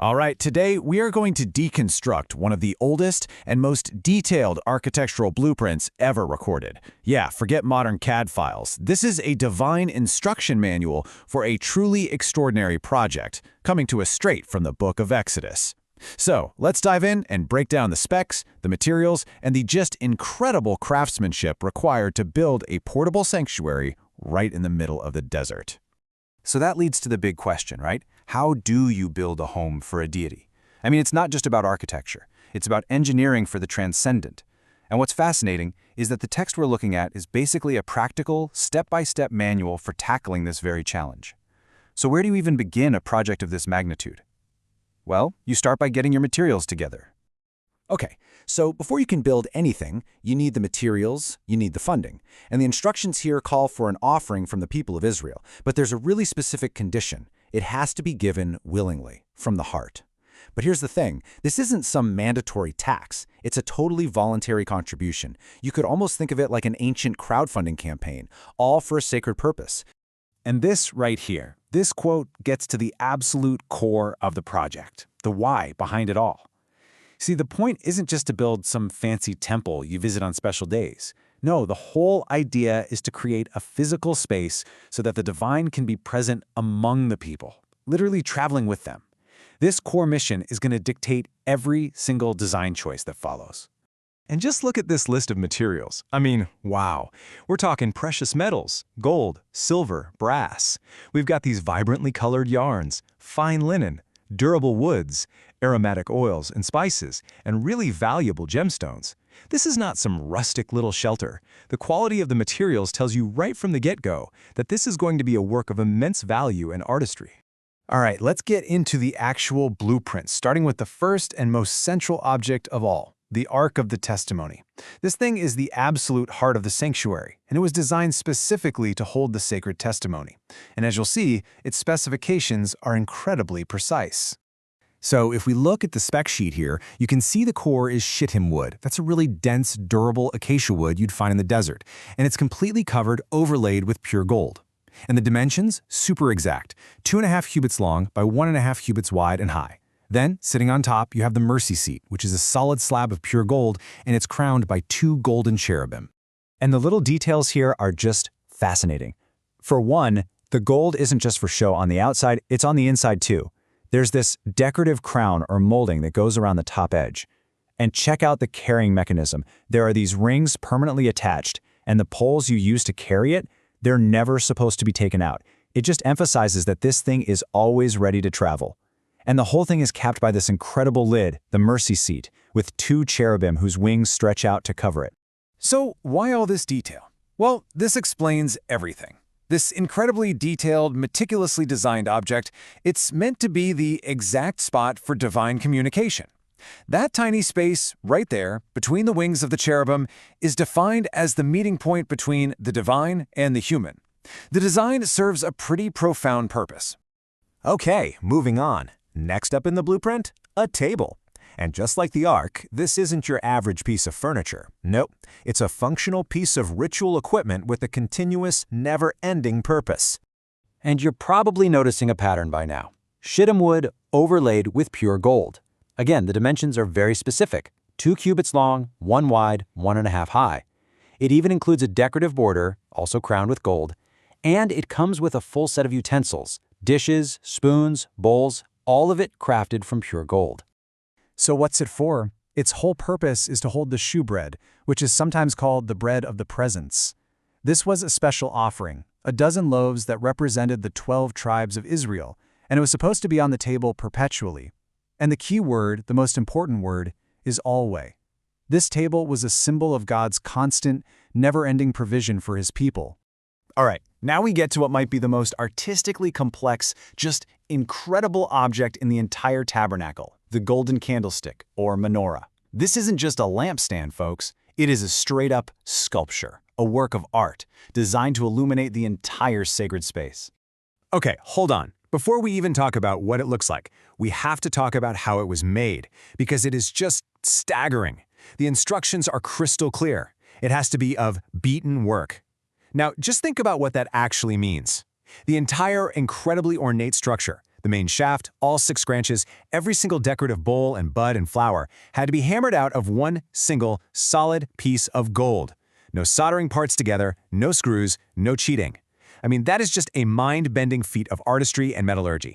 All right, today we are going to deconstruct one of the oldest and most detailed architectural blueprints ever recorded. Yeah, forget modern CAD files. This is a divine instruction manual for a truly extraordinary project, coming to us straight from the book of Exodus. So, let's dive in and break down the specs, the materials, and the just incredible craftsmanship required to build a portable sanctuary right in the middle of the desert. So that leads to the big question, right? How do you build a home for a deity? I mean, it's not just about architecture. It's about engineering for the transcendent. And what's fascinating is that the text we're looking at is basically a practical, step-by-step manual for tackling this very challenge. So where do you even begin a project of this magnitude? Well, you start by getting your materials together. Okay, so before you can build anything, you need the materials, you need the funding. And the instructions here call for an offering from the people of Israel. But there's a really specific condition. It has to be given willingly, from the heart. But here's the thing, this isn't some mandatory tax. It's a totally voluntary contribution. You could almost think of it like an ancient crowdfunding campaign, all for a sacred purpose. And this right here, this quote gets to the absolute core of the project, the why behind it all. See, the point isn't just to build some fancy temple you visit on special days. No, the whole idea is to create a physical space so that the divine can be present among the people, literally traveling with them. This core mission is going to dictate every single design choice that follows. And just look at this list of materials. I mean, wow. We're talking precious metals, gold, silver, brass. We've got these vibrantly colored yarns, fine linen, durable woods, aromatic oils and spices, and really valuable gemstones. This is not some rustic little shelter. The quality of the materials tells you right from the get-go that this is going to be a work of immense value and artistry. All right, let's get into the actual blueprint, starting with the first and most central object of all, the Ark of the Testimony. This thing is the absolute heart of the sanctuary, and it was designed specifically to hold the sacred testimony. And as you'll see, its specifications are incredibly precise. So if we look at the spec sheet here, you can see the core is shittim wood. That's a really dense, durable acacia wood you'd find in the desert. And it's completely covered, overlaid with pure gold. And the dimensions, super exact, 2.5 cubits long by 1.5 cubits wide and high. Then, sitting on top, you have the mercy seat, which is a solid slab of pure gold, and it's crowned by 2 golden cherubim. And the little details here are just fascinating. For one, the gold isn't just for show on the outside, it's on the inside too. There's this decorative crown or molding that goes around the top edge. And check out the carrying mechanism. There are these rings permanently attached, and the poles you use to carry it, they're never supposed to be taken out. It just emphasizes that this thing is always ready to travel. And the whole thing is capped by this incredible lid, the mercy seat, with 2 cherubim whose wings stretch out to cover it. So why all this detail? Well, this explains everything. This incredibly detailed, meticulously designed object, it's meant to be the exact spot for divine communication. That tiny space right there, between the wings of the cherubim, is defined as the meeting point between the divine and the human. The design serves a pretty profound purpose. Okay, moving on. Next up in the blueprint, a table. And just like the Ark, this isn't your average piece of furniture. Nope, it's a functional piece of ritual equipment with a continuous, never-ending purpose. And you're probably noticing a pattern by now. Shittim wood overlaid with pure gold. Again, the dimensions are very specific. 2 cubits long, 1 wide, 1.5 high. It even includes a decorative border, also crowned with gold, and it comes with a full set of utensils, dishes, spoons, bowls, all of it crafted from pure gold. So what's it for? Its whole purpose is to hold the showbread, which is sometimes called the bread of the presence. This was a special offering, a dozen loaves that represented the 12 tribes of Israel, and it was supposed to be on the table perpetually. And the key word, the most important word, is always. This table was a symbol of God's constant, never-ending provision for his people. All right, now we get to what might be the most artistically complex, just incredible object in the entire tabernacle, the golden candlestick, or menorah. This isn't just a lampstand, folks. It is a straight-up sculpture, a work of art, designed to illuminate the entire sacred space. Okay, hold on. Before we even talk about what it looks like, we have to talk about how it was made, because it is just staggering. The instructions are crystal clear. It has to be of beaten work. Now, just think about what that actually means. The entire incredibly ornate structure, The main shaft, all 6 branches, every single decorative bowl and bud and flower had to be hammered out of one single, solid piece of gold. No soldering parts together, no screws, no cheating. I mean, that is just a mind-bending feat of artistry and metallurgy.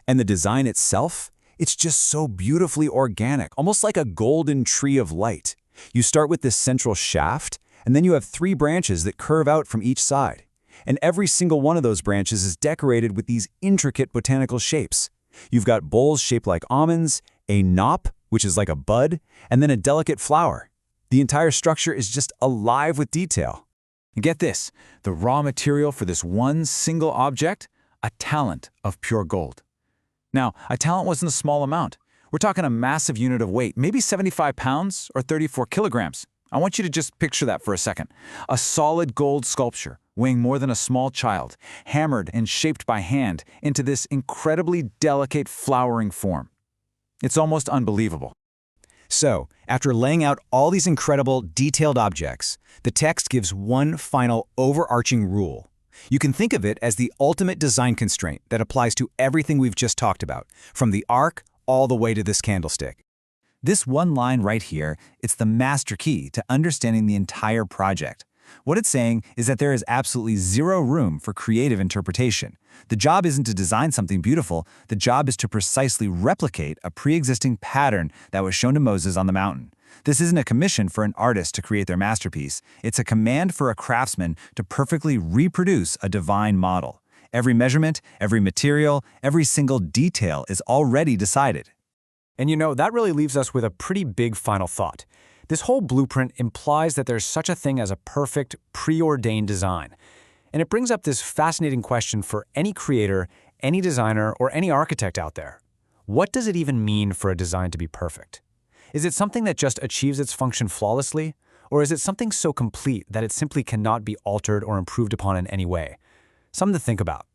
And the design itself? It's just so beautifully organic, almost like a golden tree of light. You start with this central shaft, and then you have 3 branches that curve out from each side. And every single one of those branches is decorated with these intricate botanical shapes. You've got bowls shaped like almonds, a knop, which is like a bud, and then a delicate flower. The entire structure is just alive with detail. And get this, the raw material for this one single object, a talent of pure gold. Now, a talent wasn't a small amount. We're talking a massive unit of weight, maybe 75 pounds or 34 kilograms. I want you to just picture that for a second. A solid gold sculpture, weighing more than a small child, hammered and shaped by hand into this incredibly delicate flowering form. It's almost unbelievable. So, after laying out all these incredible, detailed objects, the text gives one final overarching rule. You can think of it as the ultimate design constraint that applies to everything we've just talked about, from the ark all the way to this candlestick. This one line right here, it's the master key to understanding the entire project. What it's saying is that there is absolutely zero room for creative interpretation. The job isn't to design something beautiful, the job is to precisely replicate a pre-existing pattern that was shown to Moses on the mountain. This isn't a commission for an artist to create their masterpiece, it's a command for a craftsman to perfectly reproduce a divine model. Every measurement, every material, every single detail is already decided. And you know, that really leaves us with a pretty big final thought. This whole blueprint implies that there's such a thing as a perfect, preordained design. And it brings up this fascinating question for any creator, any designer, or any architect out there. What does it even mean for a design to be perfect? Is it something that just achieves its function flawlessly? Or is it something so complete that it simply cannot be altered or improved upon in any way? Something to think about.